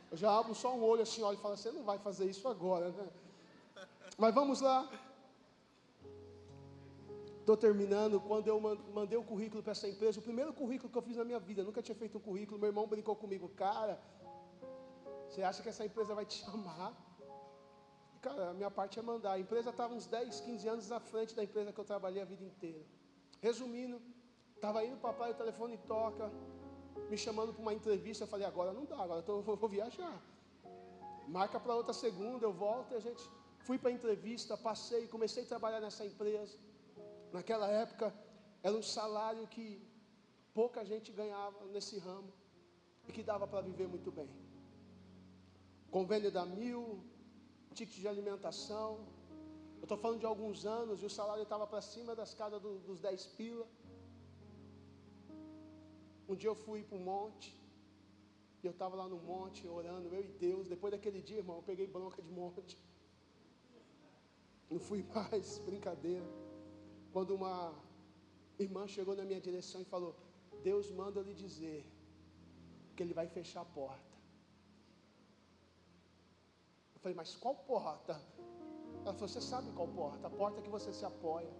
Eu já abro só um olho assim, olho e falo: você não vai fazer isso agora, né? Mas vamos lá. Estou terminando. Quando eu mandei o currículo para essa empresa, o primeiro currículo que eu fiz na minha vida, nunca tinha feito um currículo. Meu irmão brincou comigo: cara, você acha que essa empresa vai te chamar? Cara, a minha parte é mandar. A empresa estava uns 10, 15 anos à frente da empresa que eu trabalhei a vida inteira. Resumindo, estava indo para a praia, o telefone toca, me chamando para uma entrevista. Eu falei: agora não dá, agora eu vou viajar. Marca para outra segunda, eu volto. E a gente fui para a entrevista, passei, comecei a trabalhar nessa empresa. Naquela época, era um salário que pouca gente ganhava nesse ramo e que dava para viver muito bem. Convênio da 1.000, ticket de alimentação. Eu estou falando de alguns anos e o salário estava para cima das casas dos 10 pila. Um dia eu fui para o monte, e eu estava lá no monte orando, eu e Deus. Depois daquele dia, irmão, eu peguei bronca de monte. Não fui mais, brincadeira. quando uma irmã chegou na minha direção e falou: Deus manda eu lhe dizer que Ele vai fechar a porta. Eu falei: mas qual porta? Ela falou: você sabe qual porta? A porta que você se apoia.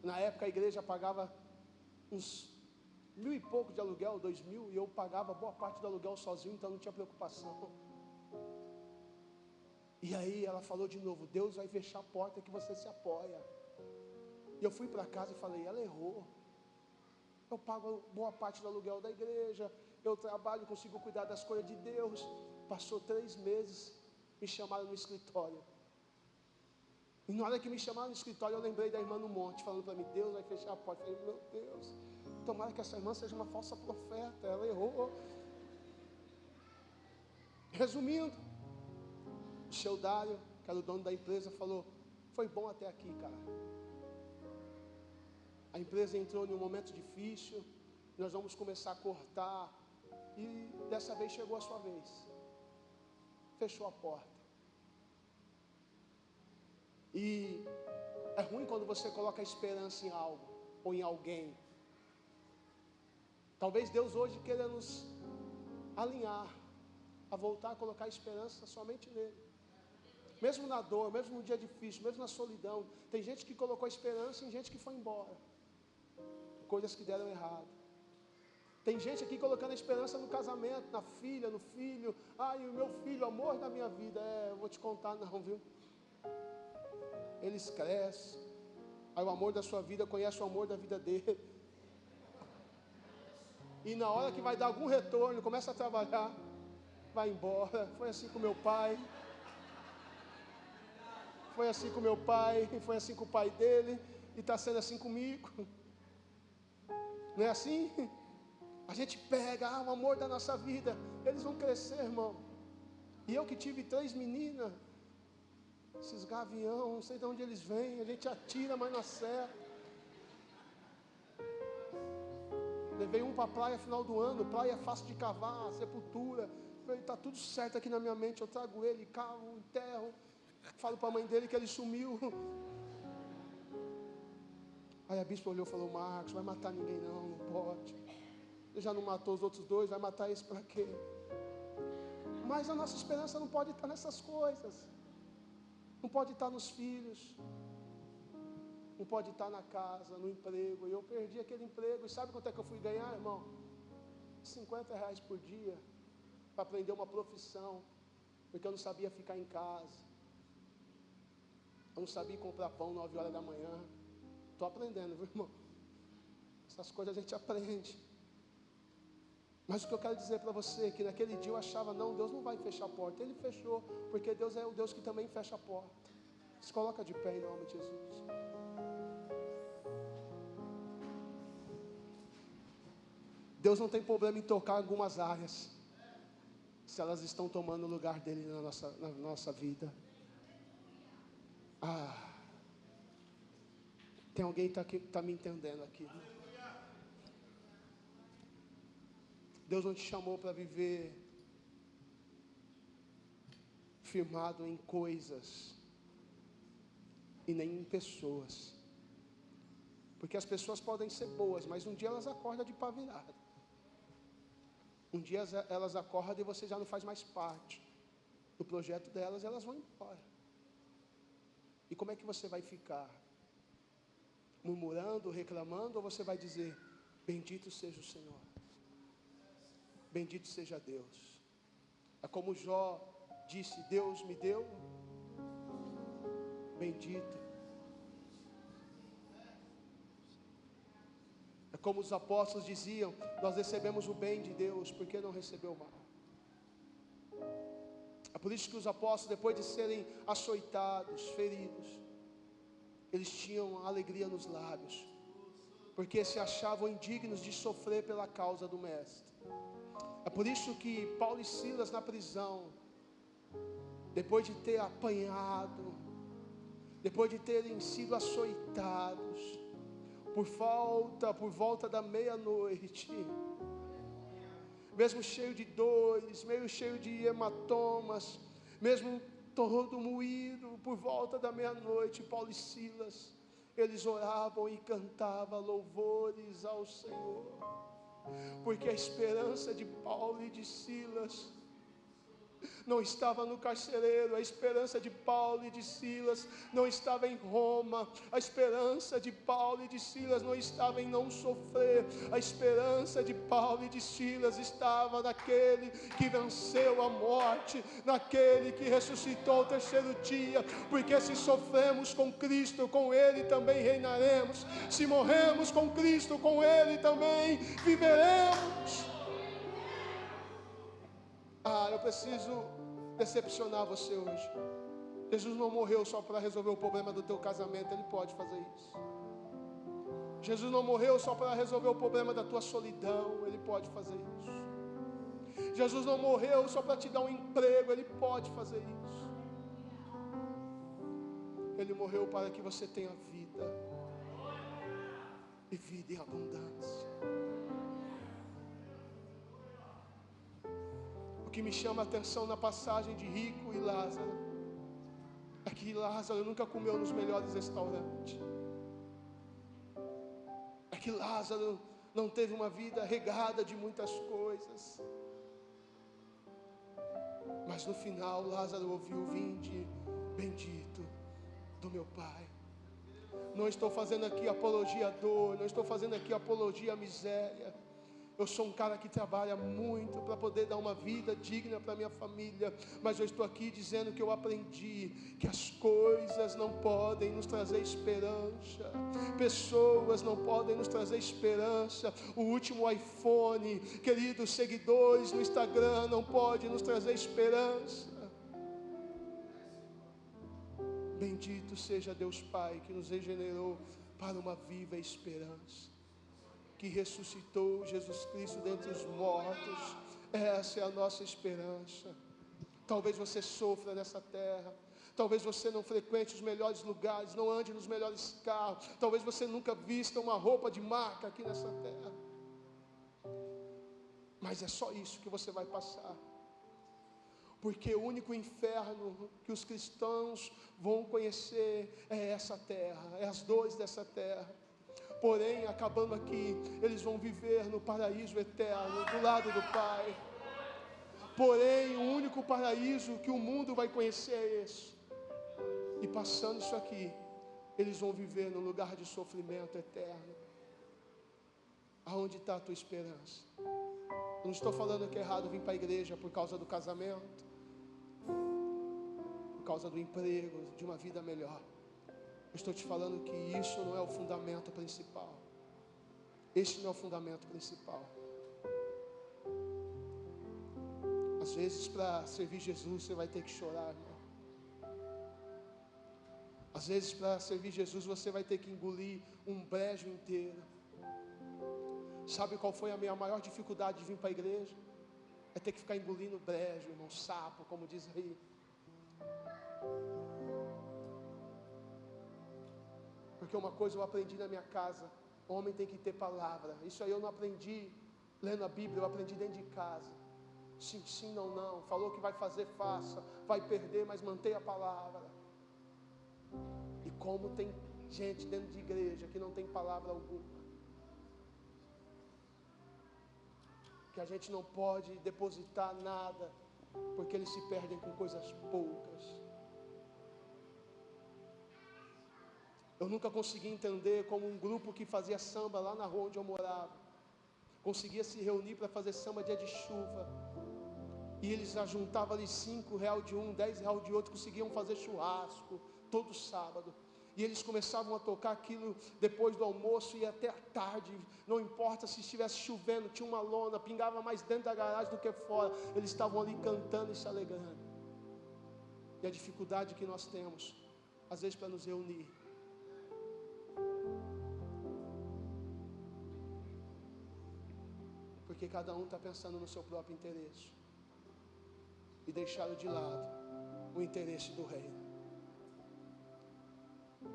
Na época a igreja pagava uns 1.000 e pouco de aluguel, 2.000, e eu pagava boa parte do aluguel sozinho, então não tinha preocupação. E aí ela falou de novo: Deus vai fechar a porta que você se apoia. E eu fui para casa e falei: ela errou. Eu pago boa parte do aluguel da igreja, eu trabalho, consigo cuidar das coisas de Deus. Passou 3 meses, me chamaram no escritório. E na hora que me chamaram no escritório, eu lembrei da irmã no monte, falando para mim: Deus vai fechar a porta. Eu falei: meu Deus, tomara que essa irmã seja uma falsa profeta, ela errou. Resumindo, o seu Dário, que era o dono da empresa, falou: foi bom até aqui, cara. A empresa entrou em um momento difícil, nós vamos começar a cortar, e dessa vez chegou a sua vez. Fechou a porta. E é ruim quando você coloca a esperança em algo, ou em alguém. Talvez Deus hoje queira nos alinhar, a voltar a colocar a esperança somente nele. Mesmo na dor, mesmo no dia difícil, mesmo na solidão. Tem gente que colocou a esperança em gente que foi embora. Coisas que deram errado. Tem gente aqui colocando a esperança no casamento, na filha, no filho. Ai, o meu filho, o amor da minha vida. Eu vou te contar não, viu? Eles crescem. Aí o amor da sua vida conhece o amor da vida dele. E na hora que vai dar algum retorno, começa a trabalhar, vai embora. Foi assim com meu pai. Foi assim com meu pai. Foi assim com o pai dele. E está sendo assim comigo. Não é assim? A gente pega o amor da nossa vida. Eles vão crescer, irmão. E eu que tive 3 meninas, esses gavião, não sei de onde eles vêm. A gente atira, mas não acerta. Levei um para a praia final do ano. Praia é fácil de cavar, sepultura. Está tudo certo aqui na minha mente. Eu trago ele, cavo, enterro. Falo para a mãe dele que ele sumiu. Aí a bispa olhou e falou: Marcos, vai matar ninguém não, não pode. Ele já não matou os outros 2, vai matar esse para quê? Mas a nossa esperança não pode estar nessas coisas. Não pode estar nos filhos. Não pode estar na casa, no emprego. E eu perdi aquele emprego. E sabe quanto é que eu fui ganhar, irmão? R$50 por dia. Para aprender uma profissão. Porque eu não sabia ficar em casa. Eu não sabia comprar pão 9 horas da manhã. Estou aprendendo, viu, irmão? Essas coisas a gente aprende. Mas o que eu quero dizer para você é que naquele dia eu achava: não, Deus não vai fechar a porta. Ele fechou, porque Deus é o Deus que também fecha a porta. Se coloca de pé em nome de Jesus. Deus não tem problema em tocar algumas áreas, se elas estão tomando o lugar dele na nossa vida. Tem alguém que está me entendendo aqui, né? Deus não te chamou para viver firmado em coisas e nem em pessoas. Porque as pessoas podem ser boas, mas um dia elas acordam de pá virada. Um dia elas acordam e você já não faz mais parte do projeto delas, elas vão embora. E como é que você vai ficar? Murmurando, reclamando, ou você vai dizer: bendito seja o Senhor, bendito seja Deus? É como Jó disse: Deus me deu, bendito. É como os apóstolos diziam: nós recebemos o bem de Deus, por que não recebeu o mal? É por isso que os apóstolos, depois de serem açoitados, feridos, eles tinham alegria nos lábios, porque se achavam indignos de sofrer pela causa do Mestre. É por isso que Paulo e Silas na prisão, depois de ter apanhado, depois de terem sido açoitados, por volta da meia-noite, mesmo cheio de dores, meio cheio de hematomas, mesmo todo moído, por volta da meia-noite, Paulo e Silas, eles oravam e cantavam louvores ao Senhor, porque a esperança de Paulo e de Silas não estava no carcereiro, a esperança de Paulo e de Silas não estava em Roma, a esperança de Paulo e de Silas não estava em não sofrer, a esperança de Paulo e de Silas estava naquele que venceu a morte, naquele que ressuscitou ao terceiro dia, porque se sofremos com Cristo, com Ele também reinaremos, se morremos com Cristo, com Ele também viveremos. Eu preciso decepcionar você hoje. Jesus não morreu só para resolver o problema do teu casamento. Ele pode fazer isso. Jesus não morreu só para resolver o problema da tua solidão. Ele pode fazer isso. Jesus não morreu só para te dar um emprego. Ele pode fazer isso. Ele morreu para que você tenha vida, e vida em abundância. O que me chama a atenção na passagem de Rico e Lázaro é que Lázaro nunca comeu nos melhores restaurantes, é que Lázaro não teve uma vida regada de muitas coisas, mas no final Lázaro ouviu: vinde bendito do meu Pai. Não estou fazendo aqui apologia à dor, não estou fazendo aqui apologia à miséria. Eu sou um cara que trabalha muito para poder dar uma vida digna para minha família, mas eu estou aqui dizendo que eu aprendi que as coisas não podem nos trazer esperança, pessoas não podem nos trazer esperança, o último iPhone, queridos seguidores no Instagram, não pode nos trazer esperança. Bendito seja Deus Pai, que nos regenerou para uma viva esperança, que ressuscitou Jesus Cristo dentre os mortos. Essa é a nossa esperança. Talvez você sofra nessa terra, talvez você não frequente os melhores lugares, não ande nos melhores carros, talvez você nunca vista uma roupa de marca aqui nessa terra, mas é só isso que você vai passar, porque o único inferno que os cristãos vão conhecer é essa terra, é as dores dessa terra. Porém, acabando aqui, eles vão viver no paraíso eterno, do lado do Pai. Porém, o único paraíso que o mundo vai conhecer é esse. E passando isso aqui, eles vão viver no lugar de sofrimento eterno. Aonde está a tua esperança? Eu não estou falando que é errado vir para a igreja por causa do casamento, por causa do emprego, de uma vida melhor. Eu estou te falando que isso não é o fundamento principal. Esse não é o fundamento principal. Às vezes, para servir Jesus, você vai ter que chorar, irmão. Às vezes, para servir Jesus, você vai ter que engolir um brejo inteiro. Sabe qual foi a minha maior dificuldade de vir para a igreja? É ter que ficar engolindo brejo, irmão, sapo, como diz aí. Porque uma coisa eu aprendi na minha casa: homem tem que ter palavra. Isso aí eu não aprendi lendo a Bíblia, eu aprendi dentro de casa. Sim, sim, não, não. Falou que vai fazer, faça. Vai perder, mas mantenha a palavra. E como tem gente dentro de igreja que não tem palavra alguma, que a gente não pode depositar nada, porque eles se perdem com coisas poucas. Eu nunca consegui entender como um grupo que fazia samba lá na rua onde eu morava conseguia se reunir para fazer samba dia de chuva, e eles já juntavam ali R$5 de um, R$10 de outro, conseguiam fazer churrasco todo sábado, e eles começavam a tocar aquilo depois do almoço e até a tarde, não importa se estivesse chovendo, tinha uma lona, pingava mais dentro da garagem do que fora, eles estavam ali cantando e se alegrando. E a dificuldade que nós temos, às vezes, para nos reunir, porque cada um está pensando no seu próprio interesse, e deixaram de lado o interesse do reino.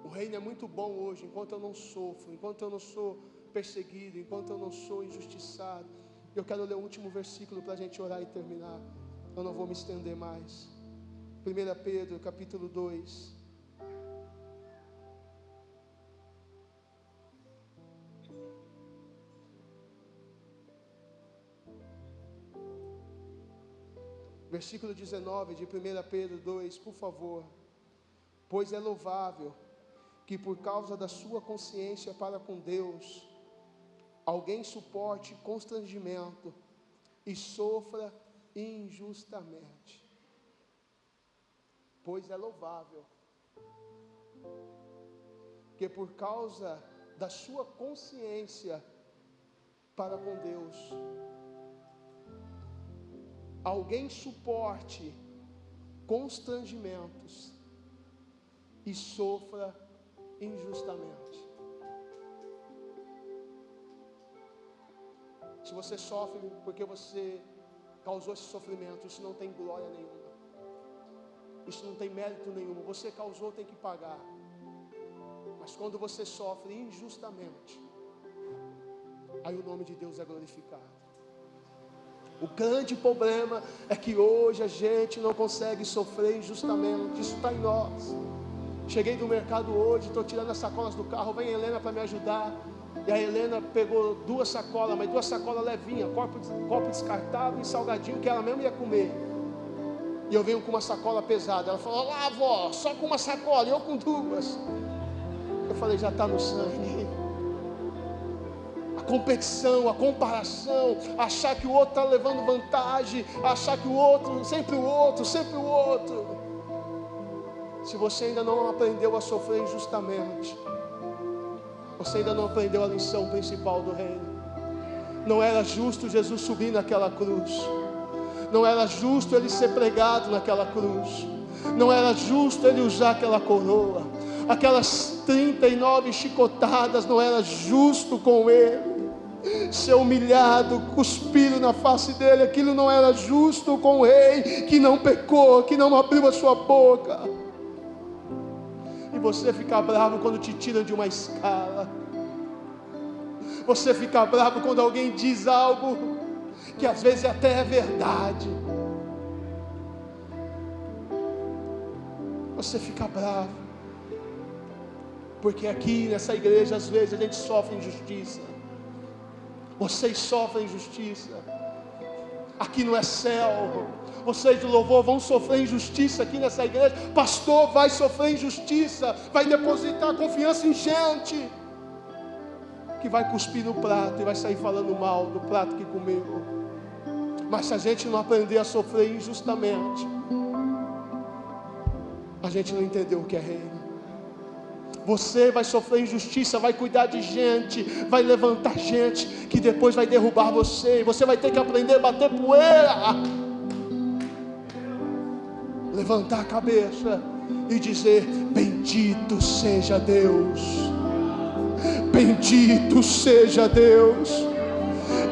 O reino é muito bom hoje, enquanto eu não sofro, enquanto eu não sou perseguido, enquanto eu não sou injustiçado. Eu quero ler o último versículo para a gente orar e terminar. Eu não vou me estender mais. 1 Pedro capítulo 2. Versículo 19 de 1 Pedro 2, por favor. Pois é louvável que por causa da sua consciência para com Deus, alguém suporte constrangimento e sofra injustamente. Pois é louvável que por causa da sua consciência para com Deus, alguém suporte constrangimentos e sofra injustamente. Se você sofre porque você causou esse sofrimento, isso não tem glória nenhuma, isso não tem mérito nenhum. Você causou, tem que pagar. Mas quando você sofre injustamente, aí o nome de Deus é glorificado. O grande problema é que hoje a gente não consegue sofrer injustamente. Isso está em nós. Cheguei do mercado hoje, estou tirando as sacolas do carro, vem a Helena para me ajudar. E a Helena pegou 2 sacolas, mas 2 sacolas levinhas, copo descartável e salgadinho que ela mesmo ia comer. E eu venho com uma sacola pesada. Ela falou: lá, avó, só com uma sacola, e eu com 2. Eu falei: já está no sangue. A competição, a comparação, achar que o outro está levando vantagem, achar que o outro, sempre o outro, sempre o outro. Se você ainda não aprendeu a sofrer injustamente, você ainda não aprendeu a lição principal do reino. Não era justo Jesus subir naquela cruz, não era justo ele ser pregado naquela cruz, não era justo ele usar aquela coroa, aquelas 39 chicotadas, não era justo com ele ser humilhado, cuspido na face dele. Aquilo não era justo com o rei que não pecou, que não abriu a sua boca. E você fica bravo quando te tiram de uma escala, você fica bravo quando alguém diz algo que às vezes até é verdade, você fica bravo, porque aqui nessa igreja às vezes a gente sofre injustiça. Vocês sofrem injustiça. Aqui não é céu. Vocês do louvor vão sofrer injustiça aqui nessa igreja. Pastor vai sofrer injustiça, vai depositar confiança em gente que vai cuspir no prato e vai sair falando mal do prato que comeu. Mas se a gente não aprender a sofrer injustamente, a gente não entendeu o que é reino. Você vai sofrer injustiça, vai cuidar de gente, vai levantar gente que depois vai derrubar você, e você vai ter que aprender a bater poeira, levantar a cabeça e dizer: bendito seja Deus, bendito seja Deus,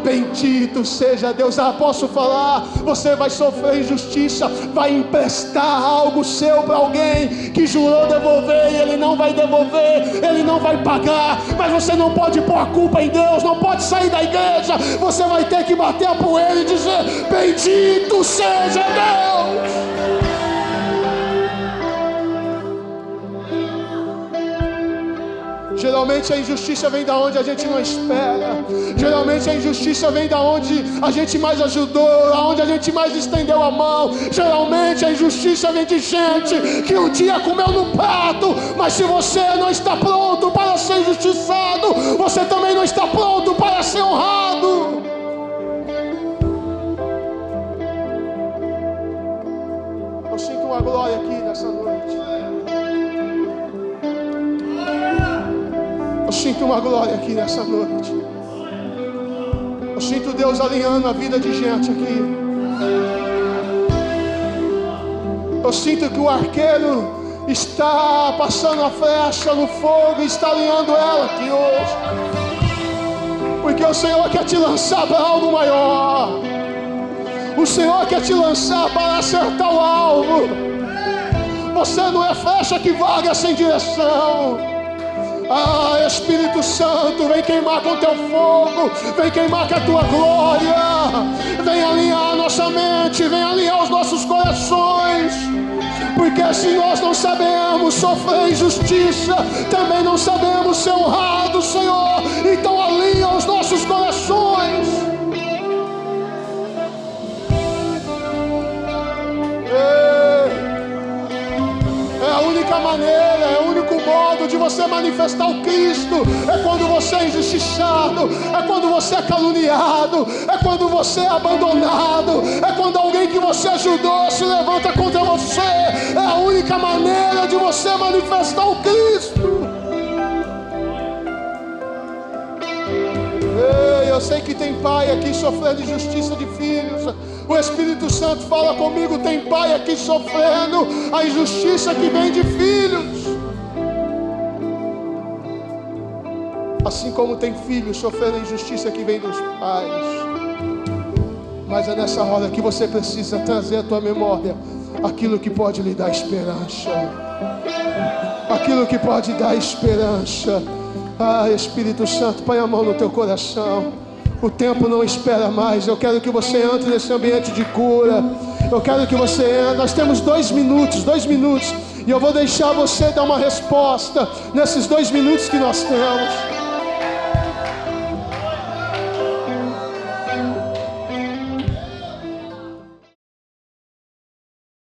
bendito seja Deus. Posso falar? Você vai sofrer injustiça, vai emprestar algo seu para alguém que jurou devolver, e ele não vai devolver, ele não vai pagar, mas você não pode pôr a culpa em Deus, não pode sair da igreja, você vai ter que bater a poeira e dizer: bendito seja Deus. Geralmente a injustiça vem da onde a gente não espera. Geralmente a injustiça vem da onde a gente mais ajudou, aonde a gente mais estendeu a mão. Geralmente a injustiça vem de gente que um dia comeu no prato, mas se você não está pronto para ser injustiçado, você também não está pronto para ser honrado. Eu sinto uma glória aqui nessa noite. Eu sinto uma glória aqui nessa noite. Eu sinto Deus alinhando a vida de gente aqui. Eu sinto que o arqueiro está passando a flecha no fogo e está alinhando ela aqui hoje. Porque o Senhor quer te lançar para algo maior. O Senhor quer te lançar para acertar o alvo. Você não é flecha que vaga sem direção. Ah, Espírito Santo, vem queimar com teu fogo, vem queimar com a tua glória, vem alinhar a nossa mente, vem alinhar os nossos corações, porque se nós não sabemos sofrer injustiça, também não sabemos ser honrados, Senhor. Então alinha os nossos corações. maneira, é o único modo de você manifestar o Cristo. É quando você é injustiçado, é quando você é caluniado, é quando você é abandonado, é quando alguém que você ajudou se levanta contra você. É a única maneira de você manifestar o Cristo. Ei, eu sei que tem pai aqui sofrendo injustiça de filhos. O Espírito Santo fala comigo, tem pai aqui sofrendo a injustiça que vem de filhos. Assim como tem filhos sofrendo a injustiça que vem dos pais. Mas é nessa hora que você precisa trazer à tua memória aquilo que pode lhe dar esperança. Aquilo que pode dar esperança. Ah, Espírito Santo, põe a mão no teu coração. O tempo não espera mais. Eu quero que você entre nesse ambiente de cura. Eu quero que você entre. Nós temos 2 minutos. E eu vou deixar você dar uma resposta nesses 2 minutos que nós temos.